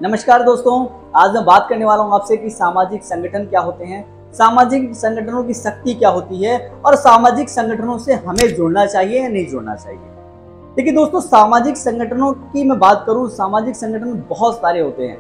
नमस्कार दोस्तों, आज मैं बात करने वाला हूं आपसे कि सामाजिक संगठन क्या होते हैं, सामाजिक संगठनों की शक्ति क्या होती है और सामाजिक संगठनों से हमें जुड़ना चाहिए या नहीं जुड़ना चाहिए। देखिए दोस्तों, सामाजिक संगठनों की मैं बात करूं, सामाजिक संगठन बहुत सारे होते हैं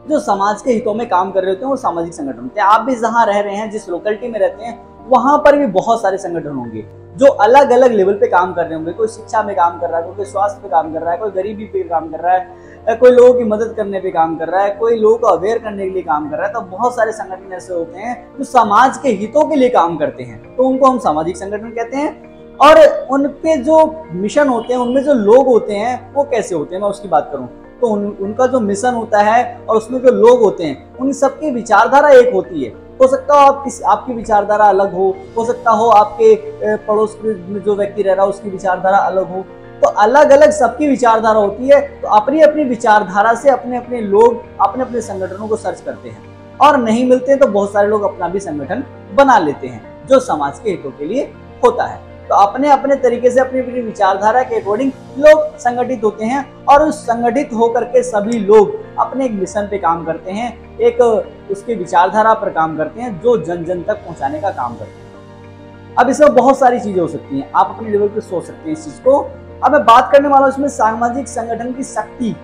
जो समाज के हितों में काम कर रहे होते हैं। वो सामाजिक संगठन होते हैं। आप भी जहां रह रहे हैं, जिस लोकेलिटी में रहते हैं, वहां पर भी बहुत सारे संगठन होंगे जो अलग अलग लेवल पे काम कर रहे होंगे। कोई शिक्षा में काम कर रहा है, कोई स्वास्थ्य पे काम कर रहा है, कोई गरीबी पे काम कर रहा है, कोई लोगों की मदद करने पे काम कर रहा है, कोई लोगों को अवेयर करने के लिए काम कर रहा है। तो बहुत सारे संगठन ऐसे होते हैं जो समाज के हितों के लिए काम करते हैं, तो उनको हम सामाजिक संगठन कहते हैं। और उनके जो मिशन होते हैं, उनमें जो लोग होते हैं वो कैसे होते हैं, मैं उसकी बात करूं तो उनका जो मिशन होता है और उसमें जो लोग होते हैं, उन सबकी विचारधारा एक होती है। हो सकता हो आपकी विचारधारा अलग हो सकता हो आपके पड़ोस में जो व्यक्ति रह रहा है उसकी विचारधारा अलग हो। तो अलग अलग सबकी विचारधारा होती है। तो अपनी अपनी विचारधारा से अपने अपने लोग अपने अपने संगठनों को सर्च करते हैं, और नहीं मिलते तो बहुत सारे लोग अपना भी संगठन बना लेते हैं जो समाज के हितों के लिए होता है। तो अपने अपने तरीके से अपनी अपनी विचारधारा के अकॉर्डिंग लोग संगठित होते हैं, और उस संगठित होकर के सभी लोग अपने एक मिशन पे काम करते हैं, एक उसके विचारधारा पर काम करते हैं जो जन जन तक पहुंचाने का काम करते हैं। अब इसमें बहुत सारी चीजें हो सकती हैं, आप अपने लेवल पे सोच सकते हैं इस चीज को। अब मैं बात करने वाला हूं इसमें सामाजिक संगठन की शक्ति,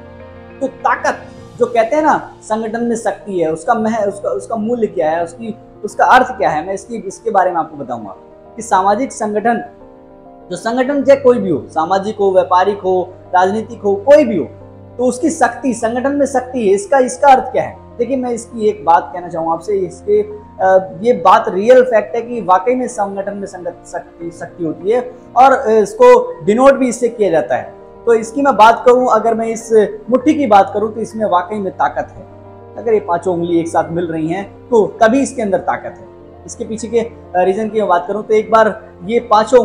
तो ताकत जो कहते हैं ना, संगठन में शक्ति है, उसका मूल्य क्या है, उसका अर्थ क्या है, मैं इसके बारे में आपको बताऊंगा कि सामाजिक संगठन, जो संगठन चाहे कोई भी हो, सामाजिक हो, व्यापारिक हो, राजनीतिक हो, कोई भी हो, तो उसकी शक्ति, संगठन में शक्ति है, इसका अर्थ क्या है। देखिए, मैं इसकी एक बात कहना चाहूंगा आपसे, ये बात रियल फैक्ट है कि वाकई में संगठन में शक्ति होती है, और इसको डिनोट भी इससे किया जाता है। तो इसकी मैं बात करूं, अगर मैं इस मुट्ठी की बात करूं, तो इसमें वाकई में ताकत है। अगर ये पांचों उंगली एक साथ मिल रही हैं तो तभी इसके अंदर ताकत है। इसके पीछे के रीजन की मैं बात करूं तो एक बार ये पांचों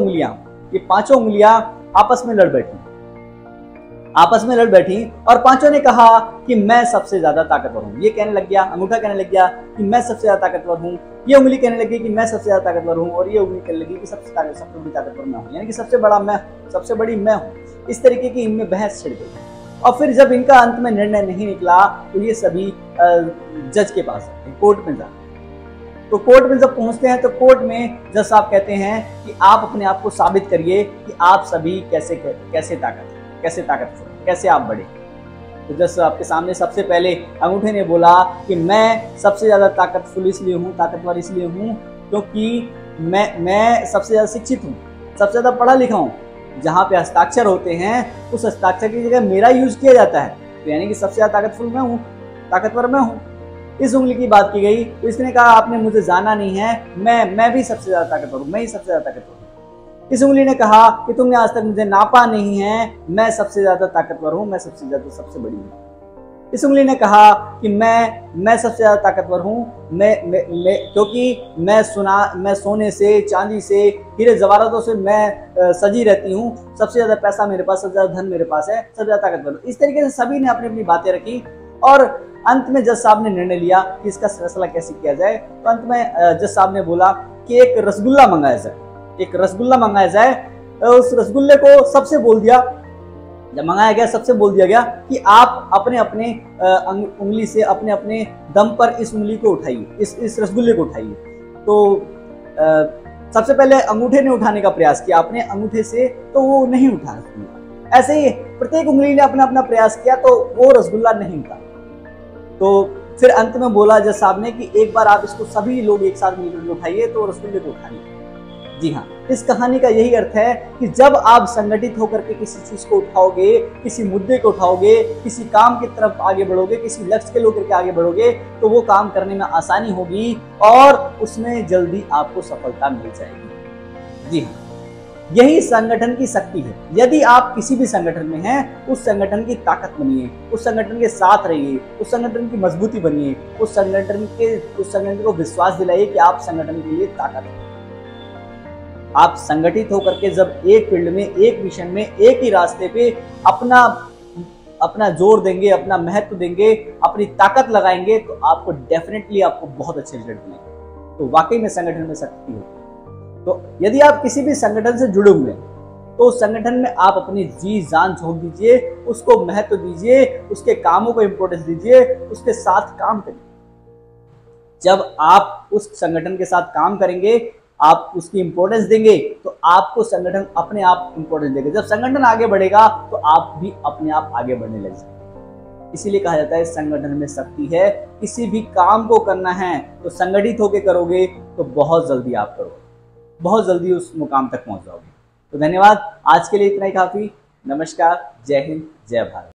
उंगलियां आपस में लड़ बैठी और पांचों ने कहा कि मैं सबसे ज्यादा ताकतवर हूं। ये कहने लग गया, अंगूठा कहने लग गया कि मैं सबसे ज्यादा ताकतवर हूं, ये उंगली कहने लगी कि मैं सबसे ज्यादा ताकतवर हूं, और ये उंगली कहने लगी कि सबसे बड़ी ताकतवर मैं हूं, यानी कि सबसे बड़ी मैं हूं। इस तरीके की इनमें बहस छिड़ गई, और फिर जब इनका अंत में निर्णय नहीं निकला तो ये सभी जज के पास आते हैं, कोर्ट में जाते हैं। तो कोर्ट में जब पहुंचते हैं तो कोर्ट में जज साहब कहते हैं कि आप अपने आप को साबित करिए कि आप सभी कैसे ताकतवर, कैसे आप बढ़े। तो जज साहब के सामने सबसे पहले अंगूठे ने बोला कि मैं सबसे ज्यादा ताकतवर इसलिए हूँ क्योंकि मैं सबसे ज्यादा शिक्षित हूँ, सबसे ज्यादा पढ़ा लिखा हूँ। जहाँ पे हस्ताक्षर होते हैं उस हस्ताक्षर की जगह मेरा यूज किया जाता है, तो यानी कि सबसे ज्यादा ताकतवर मैं हूँ। इस उंगली की बात की गई तो इसने कहा आपने मुझे जाना नहीं है, मैं भी सबसे ज्यादा ताकतवर हूँ, मैं ही सबसे ज्यादा ताकतवर हूँ। इस उंगली ने कहा कि तुमने आज तक मुझे नापा नहीं है, मैं सबसे ज्यादा ताकतवर हूँ, मैं सबसे बड़ी हूँ। इस उंगली ने कहा कि मैं सबसे ज्यादा ताकतवर हूँ, क्योंकि मैं सोने से, चांदी से, हीरे जवाहरातों से मैं सजी रहती हूँ, सबसे ज्यादा पैसा मेरे पास, सबसे ज्यादा धन मेरे पास है, सबसे ज्यादा ताकतवर। इस तरीके से सभी ने अपनी अपनी बातें रखी, और अंत में जज साहब ने निर्णय लिया कि इसका फैसला कैसे किया जाए। तो अंत में जज साहब ने बोला कि एक रसगुल्ला मंगाया जाए। उस रसगुल्ले को सबसे बोल दिया, जब मंगाया गया सबसे बोल दिया गया कि आप अपने अपने उंगली से अपने अपने दम पर इस उंगली को उठाइए, इस रसगुल्ले को उठाइए। तो सबसे पहले अंगूठे ने उठाने का प्रयास किया अपने अंगूठे से, तो वो नहीं उठा रसगुल्ला। ऐसे ही प्रत्येक उंगली ने अपना अपना प्रयास किया तो वो रसगुल्ला नहीं उठा। तो फिर अंत में बोला जज साहब ने कि एक बार आप इसको सभी लोग एक साथ मिलकर उठाइए, तो रसगुल्ले को उठाइए। जी हाँ, इस कहानी का यही अर्थ है कि जब आप संगठित होकर के किसी चीज को उठाओगे, किसी मुद्दे को उठाओगे, किसी काम की तरफ आगे बढ़ोगे, किसी लक्ष्य के लेकर के आगे बढ़ोगे, तो वो काम करने में आसानी होगी और उसमें जल्दी आपको सफलता मिल जाएगी। जी हाँ, यही संगठन की शक्ति है। यदि आप किसी भी संगठन में हैं, उस संगठन की ताकत बनिए, उस संगठन के साथ रहिए, उस संगठन की मजबूती बनिए, उस संगठन को विश्वास दिलाइए कि आप संगठन के लिए ताकत है। आप संगठित होकर के जब एक फील्ड में, एक मिशन में, एक ही रास्ते पे अपना जोर देंगे, अपना महत्व देंगे, अपनी ताकत लगाएंगे, तो आपको डेफिनेटली बहुत अच्छे रिजल्ट मिलेंगे। तो वाकई में संगठन में शक्ति होती है। तो यदि आप किसी भी संगठन से जुड़े हुए हैं, तो उस संगठन में आप अपनी जी जान झोंक दीजिए, उसको महत्व दीजिए, उसके कामों को इंपॉर्टेंस दीजिए, उसके साथ काम करिए। जब आप उस संगठन के साथ काम करेंगे, आप उसकी इंपॉर्टेंस देंगे, तो आपको संगठन अपने आप इंपॉर्टेंस देगा। जब संगठन आगे बढ़ेगा तो आप भी अपने आप आगे बढ़ने लग जाएंगे। इसीलिए कहा जाता है संगठन में शक्ति है। किसी भी काम को करना है तो संगठित होकर करोगे तो बहुत जल्दी आप करोगे, बहुत जल्दी उस मुकाम तक पहुंच जाओगे। तो धन्यवाद, आज के लिए इतना ही काफी। नमस्कार, जय हिंद, जय भारत।